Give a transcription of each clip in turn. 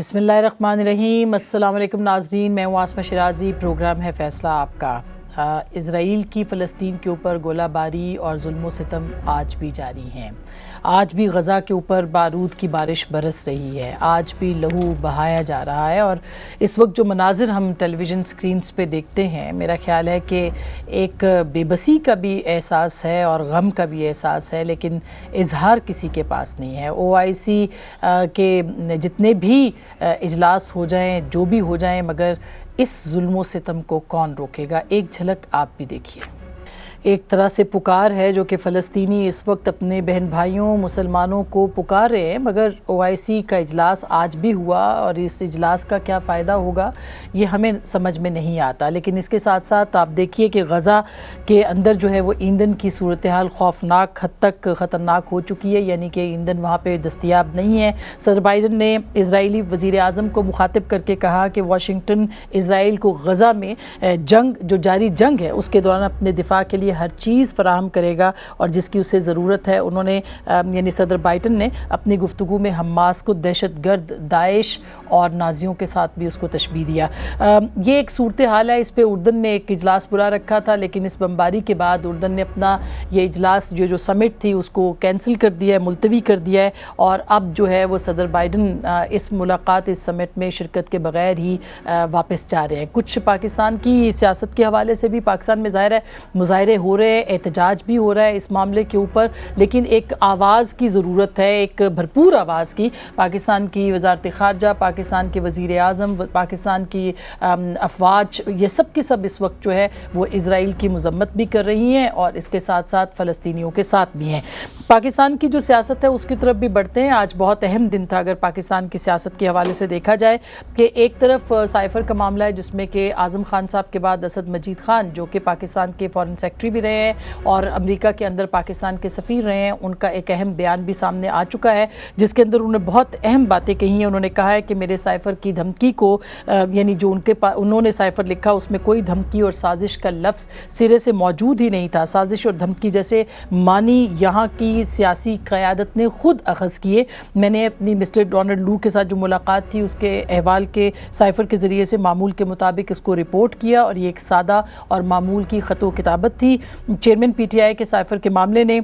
بسم اللہ الرحمن الرحیم۔ السلام علیکم ناظرین، میں ہوں عاصمہ شیرازی، پروگرام ہے فیصلہ آپ کا۔ اسرائیل کی فلسطین کے اوپر گولہ باری اور ظلم و ستم آج بھی جاری ہیں۔ آج بھی غزہ کے اوپر بارود کی بارش برس رہی ہے، آج بھی لہو بہایا جا رہا ہے، اور اس وقت جو مناظر ہم ٹیلی ویژن سکرینز پہ دیکھتے ہیں، میرا خیال ہے کہ ایک بے بسی کا بھی احساس ہے اور غم کا بھی احساس ہے، لیکن اظہار کسی کے پاس نہیں ہے۔ OIC کے جتنے بھی اجلاس ہو جائیں، جو بھی ہو جائیں، مگر اس ظلم و ستم کو کون روکے گا؟ ایک جھلک آپ بھی دیکھیے۔ ایک طرح سے پکار ہے جو کہ فلسطینی اس وقت اپنے بہن بھائیوں مسلمانوں کو پکار رہے ہیں، مگر OIC کا اجلاس آج بھی ہوا اور اس اجلاس کا کیا فائدہ ہوگا یہ ہمیں سمجھ میں نہیں آتا۔ لیکن اس کے ساتھ ساتھ آپ دیکھیے کہ غزہ کے اندر جو ہے وہ ایندھن کی صورتحال خوفناک حد تک خطرناک ہو چکی ہے، یعنی کہ ایندھن وہاں پہ دستیاب نہیں ہے۔ صدر بائیڈن نے اسرائیلی وزیر اعظم کو مخاطب کر کے کہا کہ واشنگٹن اسرائیل کو غزہ میں جو جاری جنگ ہے اس کے دوران اپنے دفاع کے لیے ہر چیز فراہم کرے گا اور جس کی اسے ضرورت ہے۔ انہوں نے یعنی صدر بائیڈن نے اپنی گفتگو میں حماس کو دہشت گرد، داعش اور نازیوں کے ساتھ بھی اس کو تشبیہ دیا۔ یہ ایک صورتحال ہے، اس پہ اردن نے ایک اجلاس بلا رکھا تھا، لیکن اس بمباری کے بعد اردن نے اپنا یہ اجلاس جو سمٹ تھی اس کو کینسل کر دیا ہے، ملتوی کر دیا ہے، اور اب جو ہے وہ صدر بائیڈن اس ملاقات، اس سمٹ میں شرکت کے بغیر ہی واپس جا رہے ہیں۔ کچھ پاکستان کی سیاست کے حوالے سے بھی پاکستان میں ظاہر ہے مظاہرے ہو رہے ہیں، احتجاج بھی ہو رہا ہے اس معاملے کے اوپر، لیکن ایک آواز کی ضرورت ہے، ایک بھرپور آواز کی۔ پاکستان کی وزارت خارجہ، پاکستان کے وزیر اعظم، پاکستان کی افواج، یہ سب کے سب اس وقت جو ہے وہ اسرائیل کی مذمت بھی کر رہی ہیں اور اس کے ساتھ ساتھ فلسطینیوں کے ساتھ بھی ہیں۔ پاکستان کی جو سیاست ہے اس کی طرف بھی بڑھتے ہیں۔ آج بہت اہم دن تھا اگر پاکستان کی سیاست کے حوالے سے دیکھا جائے کہ ایک طرف سائفر کا معاملہ ہے جس میں کہ اعظم خان صاحب کے بعد اسد مجید خان جو کہ پاکستان کے فارن سیکرٹری بھی رہے ہیں اور امریکہ کے اندر پاکستان کے سفیر رہے ہیں، ان کا ایک اہم بیان بھی سامنے آ چکا ہے جس کے اندر انہوں نے بہت اہم باتیں کہی ہیں۔ انہوں نے کہا ہے کہ میرے سائفر کی دھمکی کو یعنی جو انہوں نے سائفر لکھا اس میں کوئی دھمکی اور سازش کا لفظ سرے سے موجود ہی نہیں تھا۔ سازش اور دھمکی جیسے معنی یہاں کی سیاسی قیادت نے خود اخذ کیے۔ میں نے اپنی مسٹر ڈونلڈ لو کے ساتھ جو ملاقات تھی اس کے احوال کے سائفر کے ذریعے سے معمول کے مطابق اس کو رپورٹ کیا، اور یہ ایک سادہ اور معمول کی خط و کتابت تھی۔ چیئرمین PTI کے سائفر کے معاملے نے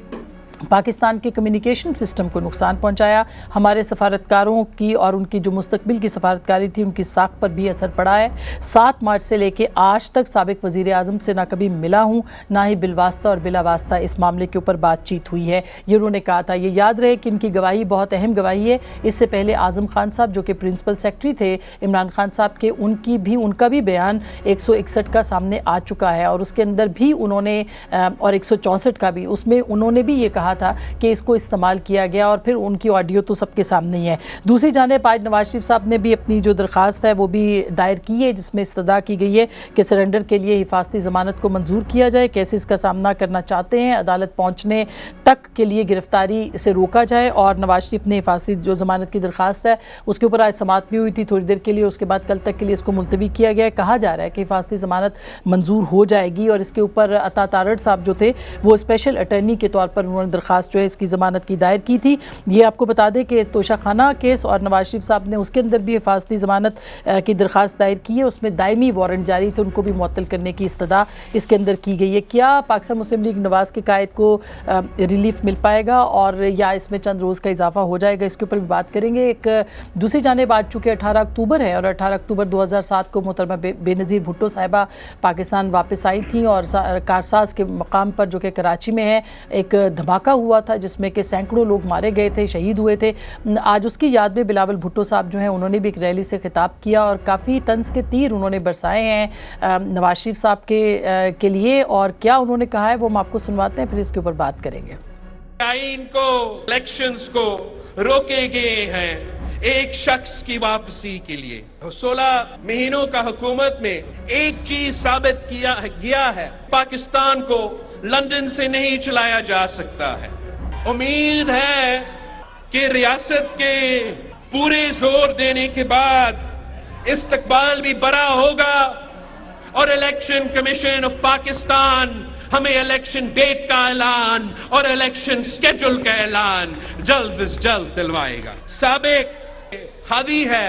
پاکستان کے کمیونیکیشن سسٹم کو نقصان پہنچایا، ہمارے سفارتکاروں کی اور ان کی جو مستقبل کی سفارتکاری تھی ان کی ساکھ پر بھی اثر پڑا ہے۔ 7 مارچ سے لے کے آج تک سابق وزیر اعظم سے نہ کبھی ملا ہوں، نہ ہی بالواسطہ اور بلا واسطہ اس معاملے کے اوپر بات چیت ہوئی ہے، یہ انہوں نے کہا تھا۔ یہ یاد رہے کہ ان کی گواہی بہت اہم گواہی ہے۔ اس سے پہلے اعظم خان صاحب جو کہ پرنسپل سیکرٹری تھے عمران خان صاحب کے، ان کا بھی بیان 161 کا سامنے آ چکا ہے، اور اس کے اندر بھی انہوں نے اور 164 کا بھی، اس میں انہوں نے بھی یہ کہا تھا کہ اس کو استعمال کیا گیا، اور پھر ان کی آڈیو تو سب کے سامنے ہی ہے۔ دوسری جانب آج نواز شریف صاحب نے بھی اپنی جو درخواست ہے وہ بھی دائر کی ہے جس میں استدعا کی گئی ہے کہ سرنڈر کے لیے حفاظتی ضمانت کو منظور کیا جائے، کیسز کا سامنا کرنا چاہتے ہیں، عدالت پہنچنے تک کے لیے گرفتاری سے روکا جائے، اور نواز شریف نے حفاظتی جو ضمانت کی درخواست ہے اس کے اوپر آج سماعت بھی ہوئی تھی تھوڑی دیر کے لیے، اس کے بعد کل تک کے لیے اس کو ملتوی کیا گیا ہے۔ کہا جا رہا ہے کہ حفاظتی ضمانت منظور ہو جائے گی، اور اس کے اوپر عطا تارڑ صاحب جو تھے وہ اسپیشل اٹارنی کے طور پر انہوں نے درخواست جو ہے اس کی ضمانت کی دائر کی تھی۔ یہ آپ کو بتا دیں کہ توشہ خانہ کیس اور نواز شریف صاحب نے اس کے اندر بھی حفاظتی ضمانت کی درخواست دائر کی ہے، اس میں دائمی وارنٹ جاری تھے، ان کو بھی معطل کرنے کی استدعا اس کے اندر کی گئی ہے۔ کیا پاکستان مسلم لیگ نواز کے قائد کو ریلیف مل پائے گا اور یا اس میں چند روز کا اضافہ ہو جائے گا، اس کے اوپر بھی بات کریں گے۔ ایک دوسری جانب آج چونکہ 18 اکتوبر ہے اور 18 اکتوبر 2007 کو محترمہ بے نظیر بھٹو صاحبہ پاکستان واپس آئی تھیں، اور کارساز کے مقام پر جو کہ کراچی میں ہے ایک دھماکہ ہوا تھا جس میں کہ سینکڑوں لوگ مارے گئے تھے، شہید ہوئے تھے۔ آج اس کی یاد میں بلاول بھٹو صاحب جو ہیں انہوں نے بھی ایک ریلی سے خطاب کیا اور کافی طنز کے تیر انہوں نے برسائے ہیں نواز شریف صاحب کے لیے، اور کیا انہوں نے کہا ہے وہ ہم آپ کو سنواتے ہیں، پھر اس کے اوپر بات کریں گے۔ آئین کو، الیکشنز کو روکے گئے ہیں ایک شخص کی واپسی کے لیے۔ 16 مہینوں کا حکومت میں ایک چیز ثابت کیا گیا ہے، پاکستان کو لندن سے نہیں چلایا جا سکتا ہے۔ امید ہے کہ ریاست کے پورے زور دینے کے بعد استقبال بھی بڑا ہوگا، اور الیکشن کمیشن آف پاکستان ہمیں الیکشن ڈیٹ کا اعلان اور الیکشن سکیڈول کا اعلان جلد از جلد دلوائے گا۔ سابق ہادی ہے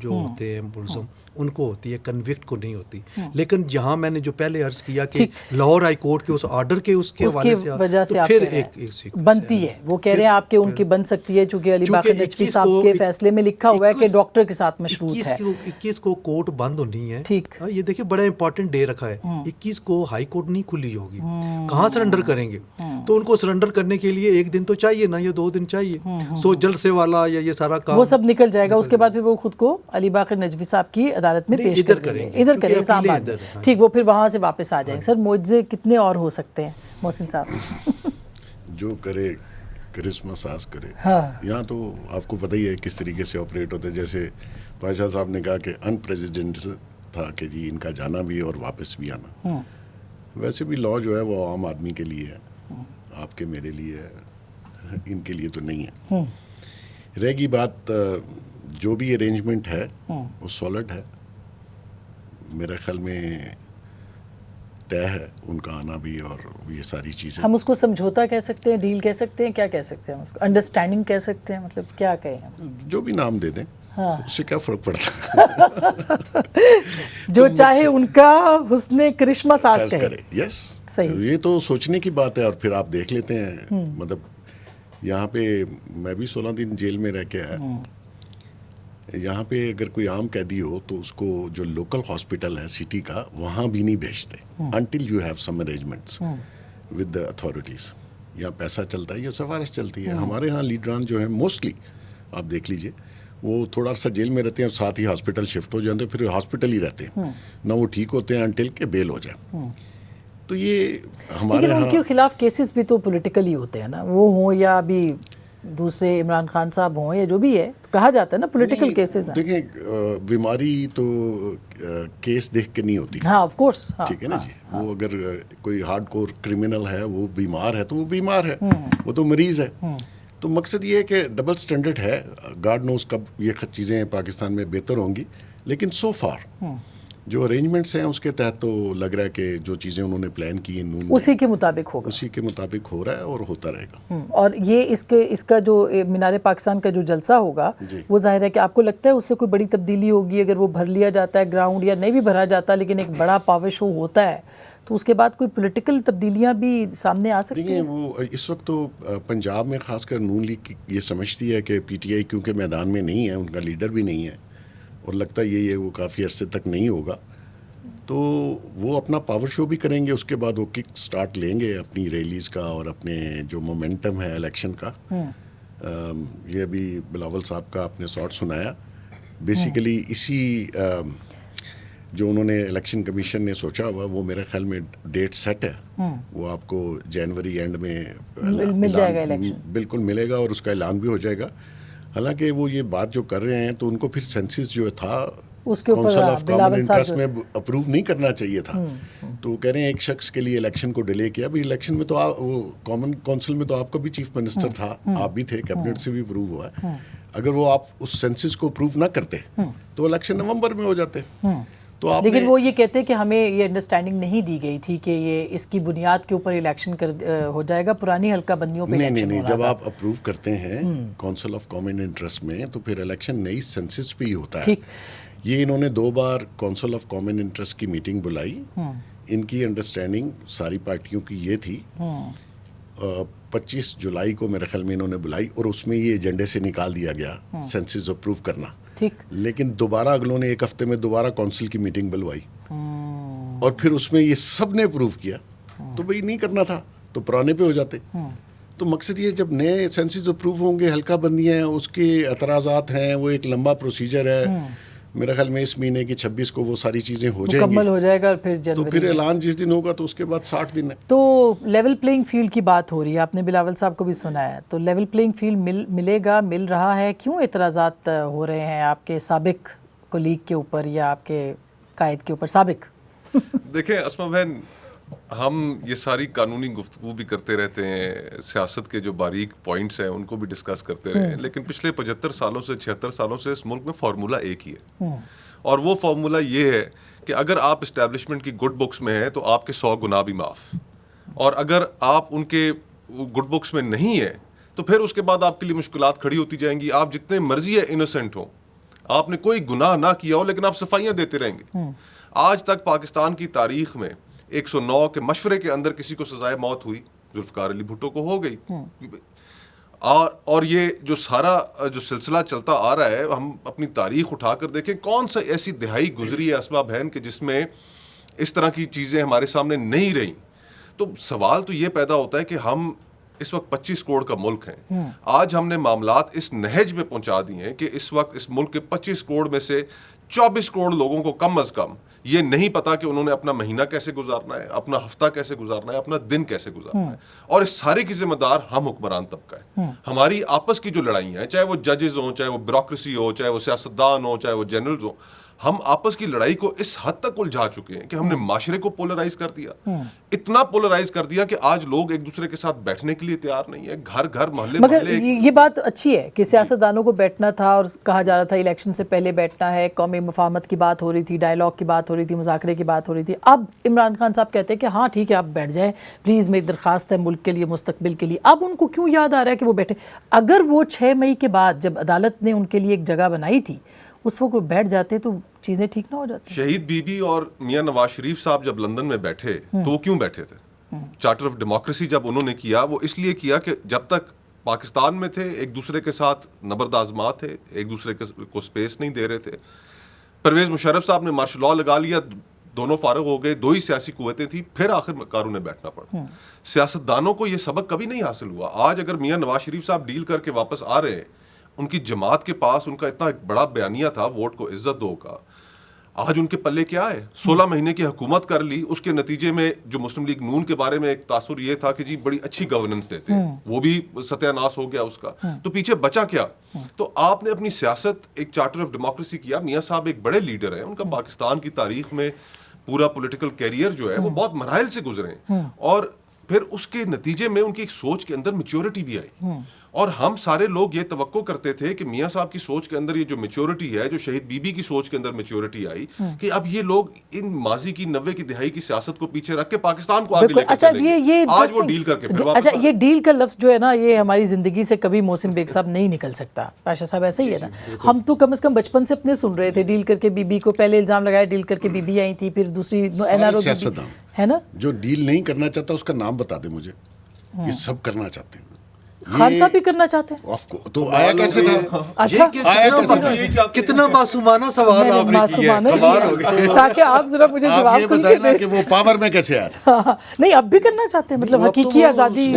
جو ہوتے ہیں ملزم ان کو ہوتی ہے, کنوکٹ کو نہیں ہوتی. لیکن جہاں میں نے جو پہلے عرض کیا کہ لاہور ہائی کورٹ کے اس آرڈر کے اس کے حوالے سے وجہ سے پھر ایک بنتی ہے, وہ کہہ رہے ہیں آپ کے ان کی بن سکتی ہے چونکہ علی باقر نجوی صاحب کے فیصلے میں لکھا ہوا ہے کہ ڈاکٹر کے ساتھ مشروط ہے. 21 کو کورٹ بند ہونی ہے. ٹھیک, یہ دیکھیں بڑا امپورٹنٹ ڈے رکھا ہے. 21 کو ہائی کورٹ نہیں کھلی ہوگی, کہاں سرنڈر کریں گے؟ تو ان کو سرنڈر کرنے کے لیے ایک دن تو چاہیے نا, یا 2 دن چاہیے. سو جلسے والا یا یہ سارا کام وہ سب نکل جائے گا. اس کے بعد پھر وہ خود کو علی باقر نجوی صاحب کی عدالت میں پیش کریں گے, ادھر کریں اسلام آباد. ٹھیک, وہ پھر وہاں سے واپس آ جائیں گے. سر معجزے کتنے اور ہو سکتے ہیں محسن صاحب؟ جو کرے کرسمس ساز کرے. یہاں تو آپ کو پتہ ہی ہے کس طریقے سے آپریٹ ہوتے ہیں. جیسے پاشا صاحب نے کہا کہ ان پریزیڈنٹ تھا کہ جی ان کا جانا بھی اور واپس بھی آنا. ویسے بھی لا جو ہے وہ عام آدمی کے لیے ہے, آپ کے میرے لیے ہے, ان کے لیے تو نہیں ہے. رہ گئی بات جو بھی ارینجمنٹ ہے وہ سالڈ ہے, میرے خیال میں طے ہے ان کا آنا بھی اور یہ ساری چیزیں. ہم اس کو سمجھوتا کہہ سکتے ہیں, ڈیل کہہ سکتے ہیں, کیا کہہ سکتے ہیں اس کو؟ انڈرسٹینڈنگ کہہ سکتے ہیں, مطلب کیا کہیں؟ جو بھی نام دے دیں اس سے کیا فرق پڑتا ہے. جو چاہے ان کا حسن کرشمہ ساز کرے. یس, یہ تو سوچنے کی بات ہے. اور پھر آپ دیکھ لیتے ہیں, مطلب یہاں پہ میں بھی 16 دن جیل میں رہ کے آیا. یہاں پہ اگر کوئی عام قیدی ہو تو اس کو جو لوکل ہاسپٹل ہے سٹی کا وہاں بھی نہیں بھیجتے until you have some arrangements with the authorities. یہاں پیسہ چلتا ہے یا سفارش چلتی ہے. ہمارے یہاں لیڈران جو ہیں موسٹلی آپ دیکھ لیجئے وہ تھوڑا سا جیل میں رہتے ہیں, ساتھ ہی ہاسپٹل شفٹ ہو جاتے ہیں, پھر ہاسپٹل ہی رہتے ہیں, نہ وہ ٹھیک ہوتے ہیں انٹل کہ بیل ہو جائے. تو یہ ہمارے لیکن ان کے خلاف کیسز بھی تو پولیٹیکل ہی ہوتے ہیں نا, وہ ہوں یا ابھی دوسرے عمران خان صاحب ہوں یا جو بھی ہے, کہا جاتا ہے نا پولیٹیکل کیسز ہیں. دیکھیں بیماری تو کیس دیکھ کے نہیں ہوتی. ہاں آف کورس, ٹھیک ہے نا جی. وہ اگر کوئی ہارڈ کور کرمنل ہے وہ بیمار ہے تو وہ بیمار ہے, وہ تو مریض ہے. تو مقصد یہ ہے کہ ڈبل سٹینڈرڈ ہے. گاڈ نوز کب یہ چیزیں پاکستان میں بہتر ہوں گی, لیکن سو فار جو ارینجمنٹس ہیں اس کے تحت تو لگ رہا ہے کہ جو چیزیں انہوں نے پلان کی اسی کے مطابق ہوگا, اسی کے مطابق ہو رہا ہے اور ہوتا رہے گا. اور یہ اس کا جو مینار پاکستان کا جو جلسہ ہوگا وہ ظاہر ہے کہ آپ کو لگتا ہے اس سے کوئی بڑی تبدیلی ہوگی اگر وہ بھر لیا جاتا ہے گراؤنڈ, یا نہیں بھی بھرا جاتا لیکن ایک بڑا پاور شو ہوتا ہے تو اس کے بعد کوئی پولیٹیکل تبدیلیاں بھی سامنے آ سکتی ہیں؟ وہ اس وقت تو پنجاب میں خاص کر نون لیگ یہ سمجھتی ہے کہ پی ٹی آئی کیونکہ میدان میں نہیں ہے, ان کا لیڈر بھی نہیں ہے اور لگتا ہے یہ وہ کافی عرصے تک نہیں ہوگا, تو وہ اپنا پاور شو بھی کریں گے. اس کے بعد وہ کک سٹارٹ لیں گے اپنی ریلیز کا اور اپنے جو مومنٹم ہے الیکشن کا. یہ ابھی بلاول صاحب کا آپ نے شارٹ سنایا. بیسیکلی اسی جو انہوں نے الیکشن کمیشن نے سوچا ہوا وہ میرے خیال میں ڈیٹ سیٹ ہے, وہ آپ کو جنوری اینڈ میں مل جائے گا الیکشن, بالکل ملے گا اور اس کا اعلان بھی ہو جائے گا. حالانکہ وہ یہ بات جو کر رہے ہیں تو ان کو پھر سینسس جو تھا کونسل آف کامن انٹرسٹ میں اپروو نہیں کرنا چاہیے تھا. تو کہہ رہے ہیں ایک شخص کے لیے الیکشن کو ڈیلے کیا. بھائی الیکشن میں تو وہ کامن کونسل میں تو آپ کا بھی چیف منسٹر تھا, آپ بھی تھے, کیبنٹ سے بھی اپروو ہوا ہے. اگر وہ آپ اس سینسس کو اپروو نہ کرتے تو الیکشن نومبر میں ہو جاتے. تو آپ لیکن وہ یہ کہتے ہیں کہ ہمیں یہ انڈرسٹینڈنگ نہیں دی گئی تھی کہ یہ اس کی بنیاد کے اوپر الیکشن ہو جائے گا, پرانی حلقہ بندیوں پہ نہیں. جب آپ اپروو کرتے ہیں کونسل آف کامن انٹرسٹ میں تو پھر الیکشن نئی سینسس پہ ہی ہوتا ہے. یہ انہوں نے 2 bar council of common interest کی میٹنگ بلائی. ان کی انڈرسٹینڈنگ ساری پارٹیوں کی یہ تھی 25 جولائی کو میرے خیال میں انہوں نے بلائی اور اس میں یہ ایجنڈے سے نکال دیا گیا سینسس اپروو کرنا. لیکن دوبارہ اگلوں نے 1 ہفتے میں دوبارہ کونسل کی میٹنگ بلوائی اور پھر اس میں یہ سب نے اپروو کیا. تو بھئی نہیں کرنا تھا تو پرانے پہ ہو جاتے. تو مقصد یہ جب نئے سینسز اپروو ہوں گے, حلقہ بندیاں ہیں, اس کے اعتراضات ہیں, وہ ایک لمبا پروسیجر ہے. میرے خیال میں اس مہینے کی 26 کو وہ ساری چیزیں ہو جائیں گی, مکمل ہو جائے گا. تو پھر اعلان جس دن ہوگا تو اس کے بعد 60 دن ہے. تو لیول پلینگ فیلڈ کی بات ہو رہی ہے, آپ نے بلاول صاحب کو بھی سنا ہے, تو لیول پلینگ فیلڈ ملے گا, مل رہا ہے؟ کیوں اعتراضات ہو رہے ہیں آپ کے سابق کولیگ کے اوپر یا آپ کے قائد کے اوپر سابق؟ دیکھیں اسما بہن, ہم یہ ساری قانونی گفتگو بھی کرتے رہتے ہیں, سیاست کے جو باریک پوائنٹس ہیں ان کو بھی ڈسکس کرتے رہے ہیں, لیکن پچھلے 75 سالوں سے 76 سالوں سے اس ملک میں فارمولہ ایک ہی ہے, اور وہ فارمولہ یہ ہے کہ اگر آپ اسٹیبلشمنٹ کی گڈ بکس میں ہیں تو آپ کے 100 گناہ بھی معاف, اور اگر آپ ان کے گڈ بکس میں نہیں ہیں تو پھر اس کے بعد آپ کے لیے مشکلات کھڑی ہوتی جائیں گی. آپ جتنے مرضی انوسینٹ ہوں, آپ نے کوئی گناہ نہ کیا ہو لیکن آپ صفائیاں دیتے رہیں گے. آج تک پاکستان کی تاریخ میں 109 کے مشورے کے اندر کسی کو سزائے موت ہوئی, ذوالفقار علی بھٹو کو ہو گئی. اور یہ جو سارا جو سلسلہ چلتا آ رہا ہے, ہم اپنی تاریخ اٹھا کر دیکھیں کون سا ایسی دہائی گزری ہے اسما بہن کہ جس میں اس طرح کی چیزیں ہمارے سامنے نہیں رہیں. تو سوال تو یہ پیدا ہوتا ہے کہ ہم اس وقت 25 کروڑ کا ملک ہیں. آج ہم نے معاملات اس نہج میں پہنچا دیے ہیں کہ اس وقت اس ملک کے 25 کروڑ میں سے 24 کروڑ لوگوں کو کم از کم یہ نہیں پتا کہ انہوں نے اپنا مہینہ کیسے گزارنا ہے, اپنا ہفتہ کیسے گزارنا ہے, اپنا دن کیسے گزارنا ہے. اور اس سارے کی ذمہ دار ہم حکمران طبقہ ہے. ہماری آپس کی جو لڑائیاں ہیں, چاہے وہ ججز ہوں, چاہے وہ بیوروکریسی ہو, چاہے وہ سیاستدان ہو, چاہے وہ جنرلز ہوں, ہم آپس کی لڑائی کو اس حد تک الجھا چکے ہیں کہ ہم نے معاشرے کو پولرائز کر دیا, اتنا پولرائز کر دیا کہ آج لوگ ایک دوسرے کے ساتھ بیٹھنے کے لیے تیار نہیں ہے. گھر گھر محلے مگر محلے یہ بات اچھی ہے کہ سیاستدانوں کو بیٹھنا تھا اور کہا جا رہا تھا الیکشن سے پہلے بیٹھنا ہے, قومی مفاہمت کی بات ہو رہی تھی, ڈائیلاگ کی بات ہو رہی تھی, مذاکرے کی بات ہو رہی تھی. اب عمران خان صاحب کہتے ہیں کہ ہاں ٹھیک ہے آپ بیٹھ جائیں پلیز, میری درخواست ہے ملک کے لیے, مستقبل کے لیے. اب ان کو کیوں یاد آ رہا ہے کہ وہ بیٹھے؟ اگر وہ 6 مئی کے بعد جب عدالت نے ان کے لیے ایک جگہ بنائی تھی اس وقت وہ بیٹھ جاتے تو چیزیں ٹھیک نہ ہو جاتی. شہید بی بی اور میاں نواز شریف صاحب جب لندن میں بیٹھے تو وہ کیوں بیٹھے تھے؟ چارٹر آف ڈیموکریسی جب انہوں نے کیا, وہ اس لیے کیا کہ جب تک پاکستان میں تھے ایک دوسرے کے ساتھ نبرد آزما تھے, ایک دوسرے کو سپیس نہیں دے رہے تھے. پرویز مشرف صاحب نے مارشل لاء لگا لیا, دونوں فارغ ہو گئے, 2 ہی سیاسی قوتیں تھیں, پھر آخر کار انہیں بیٹھنا پڑا. سیاستدانوں کو یہ سبق کبھی نہیں حاصل ہوا. آج اگر میاں نواز شریف صاحب ڈیل کر کے واپس آ رہے ہیں, ان کی جماعت کے پاس ان کا اتنا بڑا بیانیہ تھا ووٹ کو عزت دو کا, آج ان کے پلے کیا ہے؟ 16 مہینے کی حکومت کر لی, اس کے نتیجے میں جو مسلم لیگ نون کے بارے میں ایک تاثر یہ تھا کہ جی بڑی اچھی گورننس دیتے ہیں, وہ بھی ستیہ ناس ہو گیا اس کا. تو پیچھے بچا کیا؟ تو آپ نے اپنی سیاست ایک چارٹر آف ڈیموکریسی کیا. میاں صاحب ایک بڑے لیڈر ہیں, ان کا پاکستان کی تاریخ میں پورا پولیٹیکل کیریئر جو ہے وہ بہت مراحل سے گزرے ہیں, اور پھر اس کے نتیجے میں ان کی ایک سوچ کے اندر میچورٹی بھی آئی. اور ہم سارے لوگ یہ توقع کرتے تھے کہ میاں صاحب کی سوچ کے اندر یہ جو میچورٹی ہے, جو شہید بی بی کی سوچ کے اندر میچورٹی آئی, کہ اب یہ لوگ ان ماضی کی 90 کی دہائی کی سیاست کو پیچھے رکھ کے پاکستان کو آگے لے کر چلیں گے. آج وہ ڈیل کر کے پھر واپس. اچھا, یہ ڈیل کا لفظ جو ہے نا, یہ ہماری زندگی سے کبھی محسن بیگ صاحب نہیں نکل سکتا. پاشا صاحب ایسا ہی ہے نا, ہم تو کم از کم بچپن سے اپنے سن رہے تھے ڈیل کر کے بی بی کو, پہلے الزام لگایا ڈیل کر کے بی بی آئی تھی, پھر دوسری سیاستدان ہے نا جو ڈیل نہیں کرنا چاہتا اس کا نام بتا دے مجھے. یہ سب کرنا چاہتے ہیں. خان صاحب بھی کرنا چاہتے ہیں. تو آیا کیسے تھا؟ اچھا, کتنا معصومانہ سوال آپ نے کیا ہے, تاکہ آپ ذرا مجھے آپ جواب یہ کھل کے بتائیں نا دیں. کہ وہ پاور میں کیسے آیا تھا. نہیں, اب بھی کرنا چاہتے ہیں, مطلب حقیقی آزادی.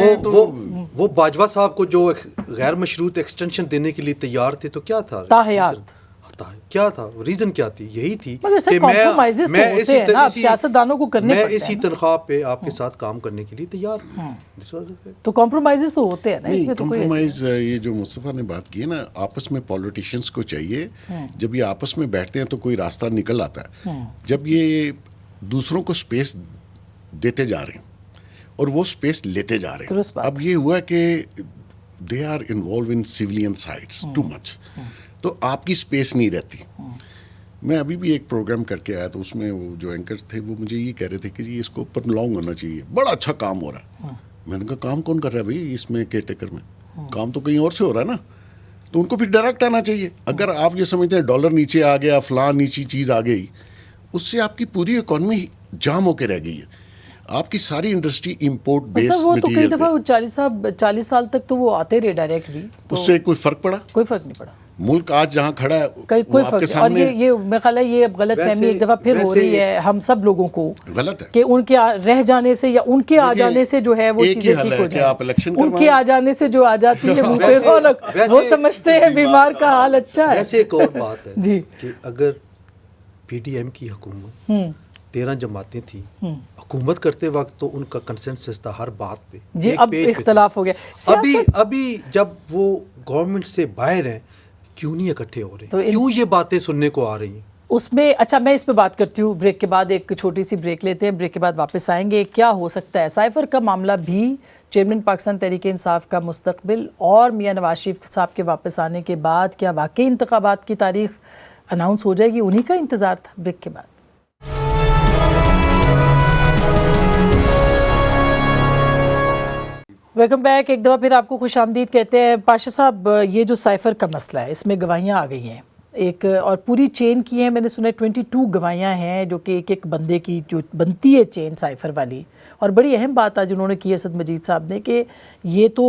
وہ باجوہ صاحب کو جو غیر مشروط ایکسٹینشن دینے کے لیے تیار تھے تو کیا تھا تاحیات کیا تھا, ریزن کیا تھی؟ یہی تھی کہ میں اسی تنخواہ پہ آپ کے ساتھ کام کرنے کے لیے تیار ہوں. تو کمپرومائزز تو ہوتے ہیں نا اس میں. تو کمپرومائز, یہ جو مصطفیٰ نے بات کی ہے نا, آپس میں پولیٹیشینس کو چاہیے جب یہ آپس میں بیٹھتے ہیں تو کوئی راستہ نکل آتا ہے. جب یہ دوسروں کو سپیس دیتے جا رہے ہیں اور وہ سپیس لیتے جا رہے ہیں, اب یہ ہوا کہ they are involve in civilian sites too much, تو آپ کی سپیس نہیں رہتی. میں ابھی بھی ایک پروگرام کر کے آیا تو اس میں وہ جو اینکرز تھے وہ مجھے یہ کہہ رہے تھے کہ جی اس کو اوپر لانگ ہونا چاہیے, بڑا اچھا کام ہو رہا ہے. میں نے کہا کام کون کر رہا ہے بھائی اس میں کیئر ٹیکر میں؟ کام تو کہیں اور سے ہو رہا ہے نا. تو ان کو پھر ڈائریکٹ آنا چاہیے. اگر آپ یہ سمجھتے ہیں ڈالر نیچے آ گیا, فلاں نیچی چیز آ گئی, اس سے آپ کی پوری اکانومی جام ہو کے رہ گئی ہے. آپ کی ساری انڈسٹری امپورٹ بیس مٹیریل پہ. 40 سال تک تو وہ آتے رہے ڈائریکٹ بھی, اس سے کوئی فرق پڑا؟ کوئی فرق نہیں پڑا. ملک آج جہاں کھڑا ہے کوئی فرق نہیں. اور یہ میرا خیال ہے یہ غلط فہمی ایک دفعہ پھر ہو رہی ہے ہم سب لوگوں کو, غلط ہے کہ ان کے رہ جانے سے یا ان کے آ جانے سے جو ہے وہ چیزیں ٹھیک ہو جائیں. ان کے آ جانے سے جو آ جاتی ہے منہ پہ رونق, وہ سمجھتے ہیں بیمار کا حال اچھا ہے. ویسے ایک اور بات ہے جی, کہ اگر پی ڈی ایم کی حکومت 13 جماعتیں تھیں, حکومت کرتے وقت تو ان کا کنسنسس تھا ہر بات پہ. جی, اب اختلاف ہو گیا. ابھی جب وہ گورنمنٹ سے باہر ہیں کیوں نہیں اکٹھے ہو رہے, کیوں یہ باتیں سننے کو آ رہی ہیں اس میں؟ اچھا, میں اس پہ بات کرتی ہوں بریک کے بعد. ایک چھوٹی سی بریک لیتے ہیں, بریک کے بعد واپس آئیں گے. کیا ہو سکتا ہے سائفر کا معاملہ بھی چیئرمین پاکستان تحریک انصاف کا مستقبل اور میاں نواز شریف صاحب کے واپس آنے کے بعد کیا واقعی انتخابات کی تاریخ اناؤنس ہو جائے گی؟ انہی کا انتظار تھا. بریک کے بعد ویلکم بیک. ایک دفعہ پھر آپ کو خوش آمدید کہتے ہیں. پاشا صاحب, یہ جو سائفر کا مسئلہ ہے اس میں گواہیاں آ گئی ہیں ایک اور پوری چین کی ہے. میں نے سنا ہے 22 گواہیاں ہیں جو کہ ایک ایک بندے کی جو بنتی ہے چین سائفر والی. اور بڑی اہم بات آج انہوں نے کی اسد مجید صاحب نے کہ یہ تو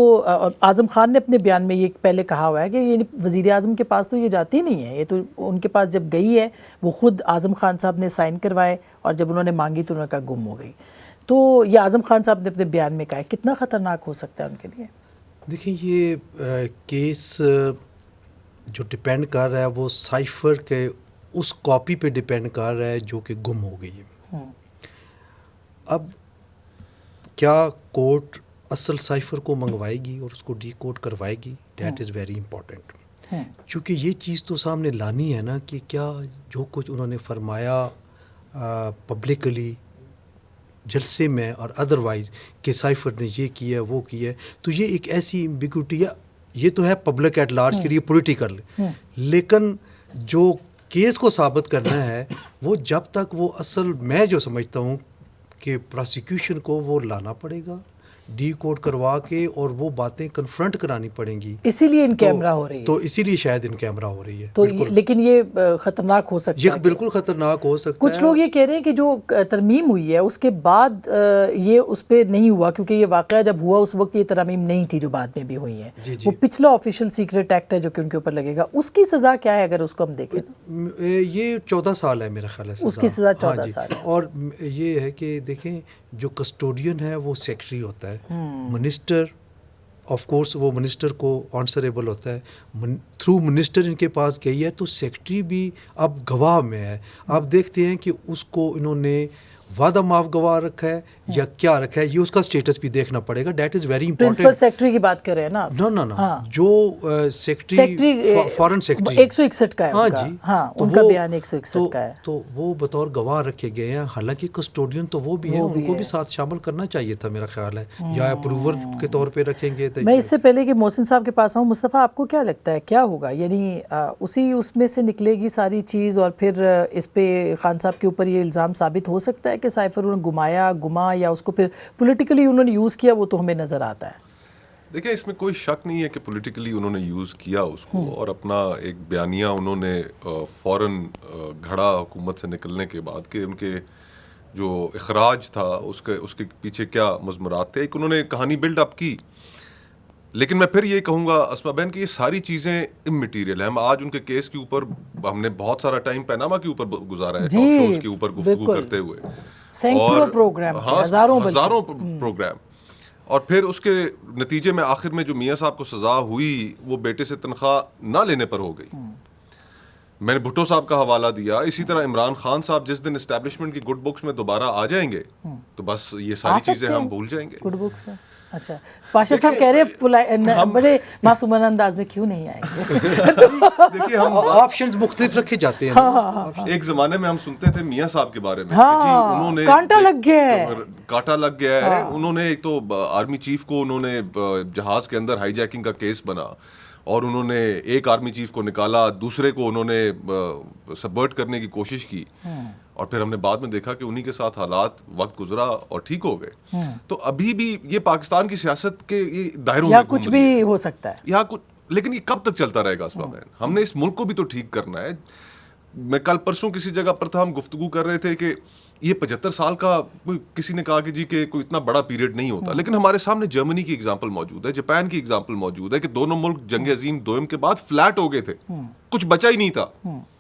اعظم خان نے اپنے بیان میں یہ پہلے کہا ہوا ہے کہ یہ وزیر اعظم کے پاس تو یہ جاتی نہیں ہے, یہ تو ان کے پاس جب گئی ہے وہ خود اعظم خان صاحب نے سائن کروائے اور جب انہوں نے مانگی تو انہوں نے کہا گم ہو گئی. تو یہ اعظم خان صاحب نے اپنے بیان میں کہا ہے, کتنا خطرناک ہو سکتا ہے ان کے لیے؟ دیکھیں یہ کیس جو ڈپینڈ کر رہا ہے وہ سائفر کے اس کاپی پہ ڈپینڈ کر رہا ہے جو کہ گم ہو گئی ہے. اب کیا کورٹ اصل سائفر کو منگوائے گی اور اس کو ڈی کوڈ کروائے گی؟ That is very important. چونکہ یہ چیز تو سامنے لانی ہے نا کہ کیا جو کچھ انہوں نے فرمایا پبلکلی جلسے میں اور ادروائز کہ سائفر نے یہ کیا ہے وہ کیا ہے, تو یہ ایک ایسی ایمبیگوٹی ہے. یہ تو ہے پبلک ایٹ لارج کے لیے پولیٹیکل, لیکن جو کیس کو ثابت کرنا ہے وہ جب تک وہ اصل, میں جو سمجھتا ہوں کہ پراسیکیوشن کو وہ لانا پڑے گا ڈی کوڈ کروا کے اور وہ باتیں کنفرنٹ کرانی پڑیں گی. اسی لیے ان کیمرہ ہو رہی ہے, تو اسی لیے شاید ان کیمرہ ہو رہی ہے. تو لیکن یہ خطرناک ہو سکتا ہے, یہ بالکل خطرناک ہو سکتا ہے. کچھ لوگ یہ کہہ رہے ہیں کہ جو ترمیم ہوئی ہے اس کے بعد یہ اس پہ نہیں ہوا, کیونکہ یہ واقعہ جب ہوا اس وقت یہ ترمیم نہیں تھی جو بعد میں بھی ہوئی ہیں. وہ پچھلا آفیشیل سیکرٹ ایکٹ ہے جو کہ ان کے اوپر لگے گا, اس کی سزا کیا ہے اگر اس کو ہم دیکھیں؟ یہ 14 سال ہے میرا خیال ہے اس کی سزا 14 سال ہے. اور یہ ہے کہ دیکھیں جو کسٹوڈین ہے وہ سیکٹری ہوتا ہے, منسٹر آف کورس وہ منسٹر کو آنسریبل ہوتا ہے, تھرو منسٹر ان کے پاس گئی ہے, تو سیکٹری بھی اب گواہ میں ہے. آپ دیکھتے ہیں کہ اس کو انہوں نے وعدہ معاف گواہ رکھا ہے یا کیا رکھا ہے, یہ اس کا سٹیٹس بھی دیکھنا پڑے گا. That is very important. Principal secretary کی بات کر رہے ہیں نا آپ؟ نو جو سیکٹری فارن سیکٹری 161 کا ہے. ہاں جی, ہاں ان کا بیان 161 کا ہے. تو وہ بطور گواہ رکھے گئے ہیں, حالانکہ کسٹوڈین تو وہ بھی ہیں, ان کو بھی ساتھ شامل کرنا چاہیے تھا میرا خیال ہے, یا اپروور کے طور پہ رکھیں گے. میں اس سے پہلے کہ محسن صاحب کے پاس آؤں, مصطفیٰ آپ کو کیا لگتا ہے کیا ہوگا؟ یعنی اس میں سے نکلے گی ساری چیز اور پھر اس پہ خان صاحب کے اوپر یہ الزام ثابت ہو سکتا ہے کہ سائفر انہوں نے گما یا اس کو پھر پولیٹیکلی انہوں نے یوز کیا, وہ تو ہمیں نظر آتا ہے. دیکھیں اس میں کوئی شک نہیں ہے کہ پولیٹیکلی انہوں نے یوز کیا اس کو, اور اپنا ایک بیانیہ انہوں نے فوراً گھڑا حکومت سے نکلنے کے بعد کہ ان کے جو اخراج تھا اس کے پیچھے کیا مضمرات تھے, ایک انہوں نے کہانی بلڈ اپ کی. لیکن میں پھر یہ کہوں گا اسما بہن کہ یہ ساری چیزیں اممیٹیریل ہیں. ہم آج ان کے کیس کے اوپر ہم نے بہت سارا ٹائم پیناما کے اوپر گزارا ہے, ٹاک شوز کے اوپر گفتگو کرتے ہوئے, سینکڑوں پروگرام, ہزاروں پروگرام, اور پھر اس کے نتیجے میں آخر میں جو میاں صاحب کو سزا ہوئی وہ بیٹے سے تنخواہ نہ لینے پر ہو گئی. میں نے بھٹو صاحب کا حوالہ دیا, اسی طرح عمران خان صاحب جس دن اسٹیبلشمنٹ کی گڈ بکس میں دوبارہ آ جائیں گے تو بس یہ ساری چیزیں ہم بھول جائیں گے. گڈ بکس میں اچھا پاشا صاحب کہہ رہے بڑے معصومانہ انداز میں کیوں نہیں آئیں گے؟ دیکھیے ہم آپشنز مختلف رکھے جاتے ہیں. ایک زمانے میں ہم سنتے تھے میاں صاحب کے بارے میں انہوں نے کانٹا لگ گیا ہے. انہوں نے ایک تو آرمی چیف کو انہوں نے جہاز کے اندر ہائی جیکنگ کا کیس بنا, اور انہوں نے ایک آرمی چیف کو نکالا, دوسرے کو انہوں نے سبورٹ کرنے کی کوشش کی, اور پھر ہم نے بعد میں دیکھا کہ انہی کے ساتھ حالات وقت گزرا اور ٹھیک ہو گئے. تو ابھی بھی یہ پاکستان کی سیاست کے دائروں میں کچھ بھی ہو سکتا ہے یہاں کچھ, لیکن یہ کب تک چلتا رہے گا اسما بہن؟ ہم نے اس ملک کو بھی تو ٹھیک کرنا ہے. میں کل پرسوں کسی جگہ پر تھا, ہم گفتگو کر رہے تھے کہ یہ 75 سال کا, کسی نے کہا کہ جی کہ کوئی اتنا بڑا پیریڈ نہیں ہوتا, لیکن ہمارے سامنے جرمنی کی ایگزامپل موجود ہے, جاپان کی ایگزامپل موجود ہے کہ دونوں ملک جنگ عظیم دوئم کے بعد فلیٹ ہو گئے تھے, کچھ بچا ہی نہیں تھا,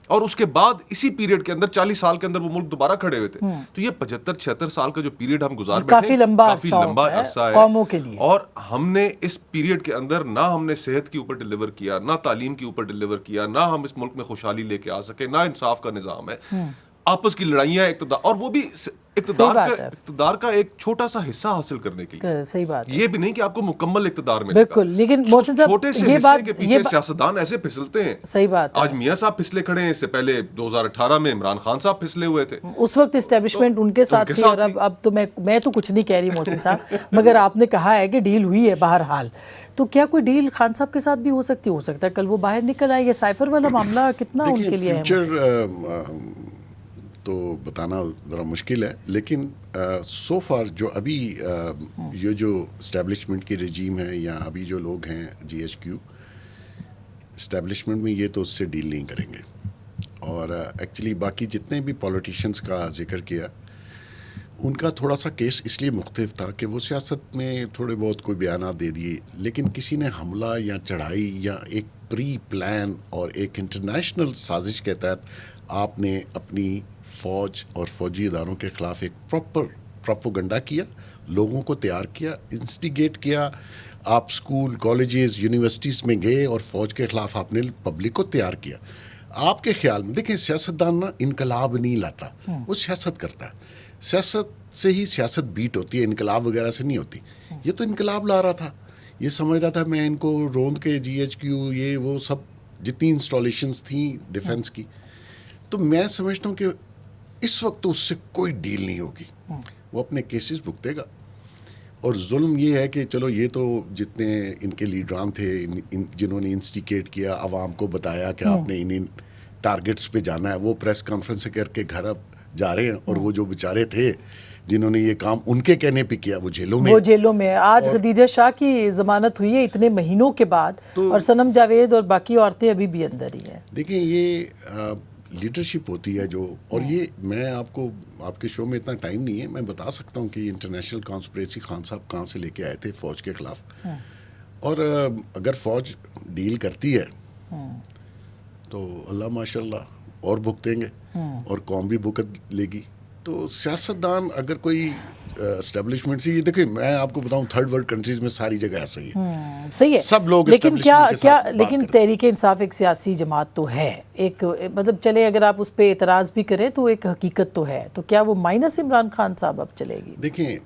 اور اس کے بعد اسی پیریڈ کے اندر 40 سال کے اندر وہ ملک دوبارہ کھڑے ہوئے تھے. تو یہ 75-76 سال کا جو پیریڈ ہم گزار بیٹھے کافی لمبا عرصہ ہے قوموں کے لیے, اور ہم نے اس پیریڈ کے اندر نہ ہم نے صحت کے اوپر ڈیلیور کیا, نہ تعلیم کے اوپر ڈیلیور کیا, نہ ہم اس ملک میں خوشحالی لے کے آ سکے, نہ انصاف کا نظام ہے, آپس کی لڑائیاں اقتدار, اور وہ بھی اقتدار کا ایک چھوٹا سا حصہ حاصل کرنے کے لیے. صحیح بات ہے, یہ بھی نہیں کہ آپ کو مکمل اقتدار ملے گا. بالکل, لیکن چھوٹے سے حصے کے پیچھے سیاستدان ایسے پھسلتے ہیں. صحیح بات ہے, آج میاں صاحب پھسلے کھڑے ہیں, اس سے پہلے 2018 میں عمران خان صاحب پھسلے ہوئے تھے, اس وقت اسٹیبلشمنٹ ان کے ساتھ تھی. اور اب تو میں تو کچھ نہیں کہہ رہی محسن صاحب, مگر آپ نے کہا ہے کہ ڈیل ہوئی ہے بہرحال, تو کیا کوئی ڈیل خان صاحب کے ساتھ بھی ہو سکتا ہے کل وہ باہر نکل آئے؟ یہ سائفر والا معاملہ کتنا ان کے لیے ہے تو بتانا ذرا مشکل ہے, لیکن سو فار جو ابھی یہ جو اسٹیبلشمنٹ کی رجیم ہے یا ابھی جو لوگ ہیں جی ایچ کیو, اسٹیبلشمنٹ میں یہ تو اس سے ڈیل نہیں کریں گے. اور ایکچولی باقی جتنے بھی پولیٹیشینس کا ذکر کیا ان کا تھوڑا سا کیس اس لیے مختلف تھا کہ وہ سیاست میں تھوڑے بہت کوئی بیانات دے دیے, لیکن کسی نے حملہ یا چڑھائی یا ایک پری پلان اور ایک انٹرنیشنل سازش کے تحت آپ نے اپنی فوج اور فوجی اداروں کے خلاف ایک پروپیگنڈا کیا, لوگوں کو تیار کیا, انسٹیگیٹ کیا. آپ اسکول, کالجز, یونیورسٹیز میں گئے اور فوج کے خلاف آپ نے پبلک کو تیار کیا. آپ کے خیال میں دیکھیں سیاستدان نا انقلاب نہیں لاتا, وہ سیاست کرتا ہے. سیاست سے ہی سیاست بیٹ ہوتی ہے, انقلاب وغیرہ سے نہیں ہوتی. یہ تو انقلاب لا رہا تھا, یہ سمجھ رہا تھا میں ان کو روند کے GHQ یہ وہ سب جتنی انسٹالیشنز تھیں ڈیفنس کی, تو میں سمجھتا ہوں کہ اس وقت تو اس سے کوئی ڈیل نہیں ہوگی. وہ اپنے کیسز بھگتے گا. اور ظلم یہ ہے کہ چلو یہ تو جتنے ان کے لیڈران تھے جنہوں نے انسٹیگیٹ کیا, عوام کو بتایا کہ آپ نے ان ٹارگٹس پہ جانا ہے, وہ پریس کانفرنس کر کے گھر اب جا رہے ہیں. اور وہ جو بیچارے تھے جنہوں نے یہ کام ان کے کہنے پہ کیا وہ جیلوں میں. آج خدیجہ شاہ کی ضمانت ہوئی ہے اتنے مہینوں کے بعد, اور صنم جاوید اور باقی عورتیں ابھی بھی اندر ہی ہیں. دیکھیں یہ لیڈرشپ ہوتی ہے جو, اور یہ میں آپ کو آپ کے شو میں اتنا ٹائم نہیں ہے, میں بتا سکتا ہوں کہ انٹرنیشنل کانسپریسی خان صاحب کہاں سے لے کے آئے تھے فوج کے خلاف. اور اگر فوج ڈیل کرتی ہے تو اللہ ماشاء اللہ اور بھگتیں گے, اور قوم بھی بھگت لے گی. تو سیاستدان اگر کوئی اسٹیبلشمنٹ سے, یہ دیکھیں میں آپ کو بتاؤں تھرڈ ورلڈ کنٹریز میں ساری جگہ ایسا ہی ہے, صحیح ہے, سب لوگ لیکن لیکن تحریک انصاف ایک سیاسی جماعت تو ہے, ایک مطلب چلے اگر آپ اس پہ اعتراض بھی کریں تو ایک حقیقت تو ہے. تو کیا وہ مائنس عمران خان صاحب اب چلے گی؟ دیکھیں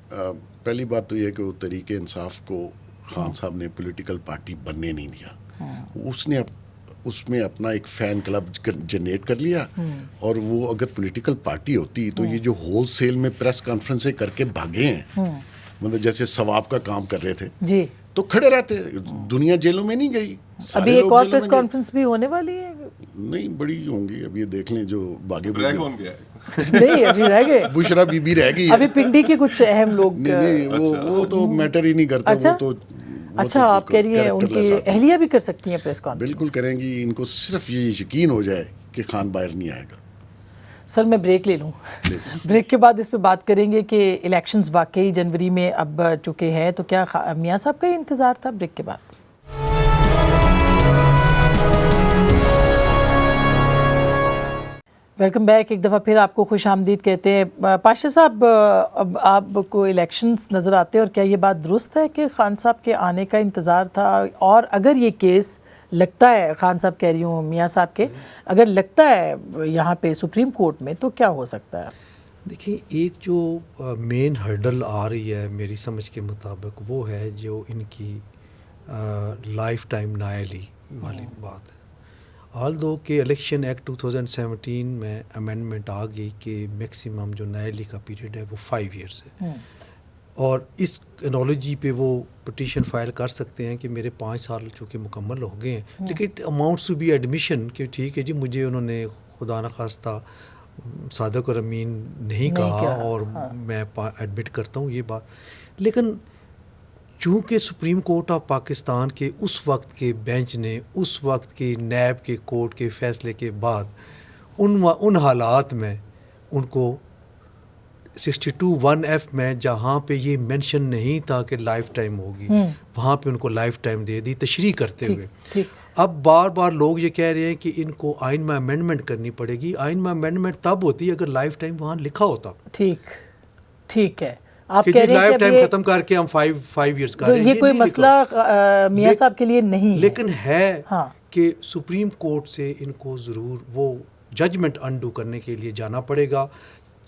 پہلی بات تو یہ کہ وہ تحریک انصاف کو خان صاحب نے پولیٹیکل پارٹی بننے نہیں دیا. اس نے اس میں اپنا ایک فین کلب جنریٹ کر لیا, اور وہ اگر پولیٹیکل پارٹی ہوتی تو یہ جو ہول سیل میں پریس کانفرنسیں کر کے بھاگے ہیں, مطلب جیسے ثواب کا کام کر رہے تھے جی, تو کھڑے رہتے. دنیا جیلوں میں نہیں گئی. ابھی ایک اور پریس کانفرنس بھی ہونے والی ہے. نہیں بڑی ہوں گی, ابھی دیکھ لیں جو باغے نہیں ابھی رہ گئے, بشرا بی بی رہ گئی, ابھی پنڈی کے کچھ اہم لوگ. نہیں وہ تو میٹر ہی نہیں کرتا. وہ تو اچھا آپ کہہ رہی ہیں ان کی اہلیہ بھی کر سکتی ہیں پریس کانفرنس؟ بالکل کریں گی. ان کو صرف یہ یقین ہو جائے کہ خان باہر نہیں آئے گا. سر میں بریک لے لوں, بریک کے بعد اس پہ بات کریں گے کہ الیکشنز واقعی جنوری میں اب چکے ہیں, تو کیا میاں صاحب کا یہ انتظار تھا؟ بریک کے بعد. Welcome back. ایک دفعہ پھر آپ کو خوش آمدید کہتے ہیں. پاشا صاحب اب آپ کو الیکشنز نظر آتے ہیں, اور کیا یہ بات درست ہے کہ خان صاحب کے آنے کا انتظار تھا؟ اور اگر یہ کیس لگتا ہے, خان صاحب کہہ رہی ہوں میاں صاحب کے, اگر لگتا ہے یہاں پہ سپریم کورٹ میں, تو کیا ہو سکتا ہے؟ دیکھیں ایک جو مین ہرڈل آ رہی ہے میری سمجھ کے مطابق وہ ہے جو ان کی لائف ٹائم نائلی والی بات ہے. آل دو کہ الیکشن ایکٹ 2017 میں امینڈمنٹ آ گئی کہ میکسیمم جو نائلی کا پیریڈ ہے وہ 5 ایئرس ہے, اور اس انالوجی پہ وہ پٹیشن فائل کر سکتے ہیں کہ میرے 5 سال چونکہ مکمل ہو گئے ہیں, لیکن اماؤنٹس ٹو بی ایڈمیشن کہ ٹھیک ہے جی مجھے انہوں نے خدا نخواستہ صادق اور امین نہیں کہا اور میں ایڈمٹ کرتا ہوں یہ بات. لیکن چونکہ سپریم کورٹ آف پاکستان کے اس وقت کے بینچ نے اس وقت کے نیب کے کورٹ کے فیصلے کے بعد ان حالات میں ان کو 62(1)(f) میں جہاں پہ یہ مینشن نہیں تھا کہ لائف ٹائم ہوگی, وہاں پہ ان کو لائف ٹائم دے دی تشریح کرتے ہوئے. اب بار بار لوگ یہ کہہ رہے ہیں کہ ان کو آئین میں امینڈمنٹ کرنی پڑے گی. آئین میں امینڈمنٹ تب ہوتی ہے اگر لائف ٹائم وہاں لکھا ہوتا. ٹھیک ہے, آپ کہہ رہے ہیں لائف ٹائم ختم کر کے ہم 5 ایئرس کر رہے ہیں. یہ کوئی مسئلہ میاں صاحب کے لیے نہیں ہے, لیکن ہے کہ سپریم کورٹ سے ان کو ضرور وہ ججمنٹ انڈو کرنے کے لیے جانا پڑے گا,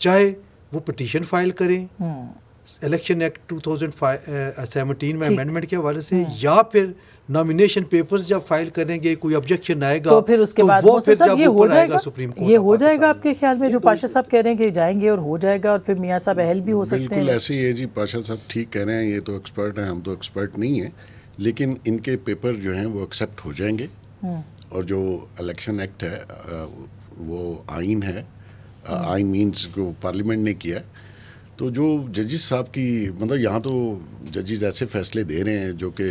چاہے وہ پٹیشن فائل کریں الیکشن ایکٹ 2017 میں امینڈمنٹ کے حوالے سے, یا پھر نامینیشن پیپرز جب فائل کریں گے کوئی آبجیکشن آئے گا تو پھر اس کے بعد وہ پھر جب یہ ہو جائے گا سپریم کورٹ. یہ ہو جائے گا آپ کے خیال میں جو پاشا صاحب کہہ رہے ہیں کہ جائیں گے اور ہو جائے گا, اور پھر میاں صاحب اہل بھی ہو سکتے ہیں؟ بالکل ایسے ہی ہے جی, پاشا صاحب ٹھیک کہہ رہے ہیں, یہ تو ایکسپرٹ ہیں, ہم تو ایکسپرٹ نہیں ہیں, لیکن ان کے پیپر جو ہیں وہ ایکسیپٹ ہو جائیں گے. اور جو الیکشن ایکٹ ہے وہ آئین ہے, آئین مینس کو پارلیمنٹ نے کیا, تو جو ججز صاحب کی مطلب یہاں تو ججز ایسے فیصلے دے رہے ہیں جو کہ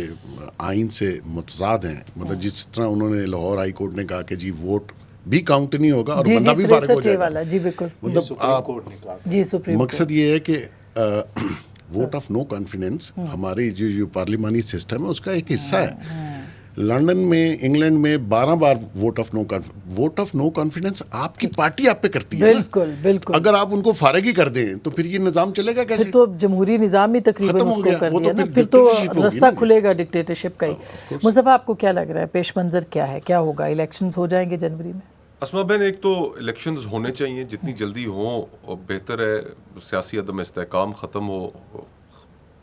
آئین سے متضاد ہیں. مطلب جس طرح انہوں نے لاہور ہائی کورٹ نے کہا کہ جی ووٹ بھی کاؤنٹ نہیں ہوگا اور بندہ بھی فارغ ہو جائے گا. جی بالکل. مطلب جی سپریم مقصد یہ ہے کہ ووٹ آف نو کانفیڈنس ہماری جو پارلیمانی سسٹم ہے اس کا ایک حصہ ہے. لندن میں انگلینڈ میں 12 بار ووٹ آف نو کانفیڈنس آپ کی پارٹی آپ پہ کرتی ہے. بالکل بالکل. اگر آپ ان کو فارغ ہی کر دیں تو پھر یہ نظام چلے گا کیسے؟ پھر تو جمہوری نظام ہی تقریباً ختم اس ہو کو گیا. کر وہ دیا تو نا. پھر پھر تو dictatorship ہوگی رستہ نا. کھلے گا ڈکٹیٹرشپ کا ہی. مصطفیٰ آپ کو کیا لگ رہا ہے پیش منظر کیا ہے, کیا ہوگا؟ الیکشنز ہو جائیں گے جنوری میں؟ اسما بہن, ایک تو الیکشنز ہونے چاہیے, جتنی جلدی ہوں بہتر ہے. سیاسی عدم استحکام ختم ہو.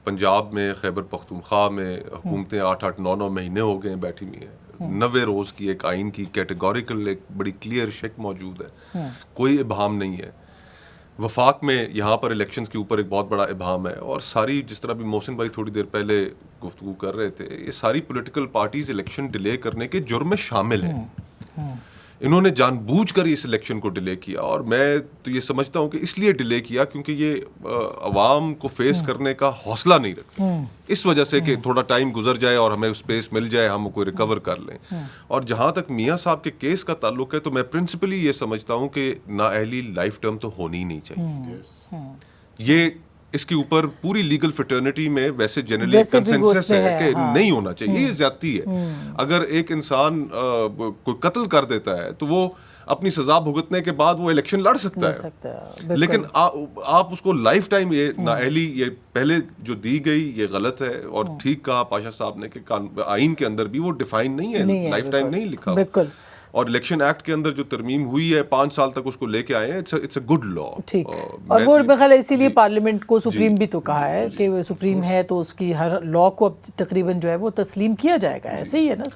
پنجاب میں خیبر پختونخوا میں حکومتیں 8-9 مہینے ہو گئے بیٹھی ہوئی ہیں. 90 روز کی ایک آئین کی کیٹیگوریکل ایک بڑی کلیئر شک موجود ہے, کوئی ابہام نہیں ہے. وفاق میں یہاں پر الیکشنز کے اوپر ایک بہت بڑا ابہام ہے, اور ساری جس طرح بھی محسن بھائی تھوڑی دیر پہلے گفتگو کر رہے تھے, یہ ساری پولیٹیکل پارٹیز الیکشن ڈیلے کرنے کے جرم میں شامل ہیں. انہوں نے جان بوجھ کر اس الیکشن کو ڈیلے کیا, اور میں تو یہ سمجھتا ہوں کہ اس لیے ڈیلے کیا کیونکہ یہ عوام کو فیس کرنے کا حوصلہ نہیں رکھتے, اس وجہ سے کہ تھوڑا ٹائم گزر جائے اور ہمیں اسپیس مل جائے, ہم کوئی ریکور کر لیں. اور جہاں تک میاں صاحب کے کیس کا تعلق ہے تو میں پرنسپلی یہ سمجھتا ہوں کہ نااہلی لائف ٹرم تو ہونی ہی نہیں چاہیے. یہ اس کے اوپر پوری لیگل فٹرنیٹی میں ویسے جنرلی کنسنسس ہے کہ نہیں ہونا چاہیے. یہ زیادتی ہے. اگر ایک انسان کوئی قتل کر دیتا ہے تو وہ اپنی سزا بھگتنے کے بعد وہ الیکشن لڑ سکتا ہے, لیکن آپ اس کو لائف ٹائم, یہ نااہلی یہ پہلے جو دی گئی یہ غلط ہے. اور ٹھیک کہا پاشا صاحب نے کہ آئین کے اندر بھی وہ ڈیفائن نہیں ہے, لائف ٹائم نہیں لکھا. بالکل. اور الیکشن ایکٹ کے اندر جو ترمیم ہوئی ہے 5 سال تک اس کو لے کے آئے ہیں, اٹس اے گڈ لا. ٹھیک. اور وہ بخیر اسی لیے پارلیمنٹ کو سپریم بھی تو کہا ہے کہ وہ سپریم ہے تو اس کی ہر لا کو اب تقریباً جو ہے وہ تسلیم کیا جائے گا. ایسے ہی ہے نا.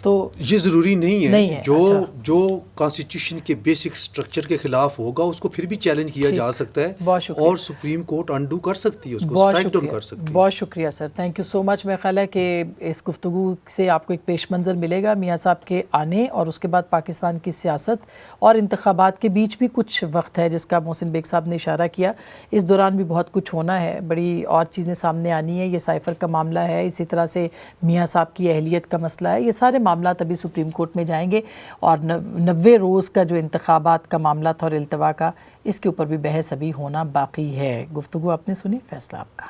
تو یہ ضروری نہیں ہے. جو اچھا. کانسٹیٹیوشن کے بیسک سٹرکچر کے خلاف ہوگا اس کو پھر بھی چیلنج کیا جا سکتا ہے, اور سپریم کورٹ انڈو کر سکتی ہے, اس کو اسٹرائک ڈاؤن کر سکتی ہے. بہت شکریہ سر, تھینک یو سو مچ. میرا خیال ہے کہ اس گفتگو سے آپ کو ایک پیش منظر ملے گا میاں صاحب کے آنے اور اس کے بعد پاکستان کی سیاست اور انتخابات کے بیچ بھی کچھ وقت ہے جس کا محسن بیگ صاحب نے اشارہ کیا. اس دوران بھی بہت کچھ ہونا ہے, بڑی اور چیزیں سامنے آنی ہیں. یہ سائفر کا معاملہ ہے, اسی طرح سے میاں صاحب کی اہلیت کا مسئلہ ہے. یہ سارے معاملات ابھی سپریم کورٹ میں جائیں گے, اور 90 روز کا جو انتخابات کا معاملہ تھا اور التوا کا, اس کے اوپر بھی بحث ابھی ہونا باقی ہے. گفتگو آپ نے سنی, فیصلہ آپ کا.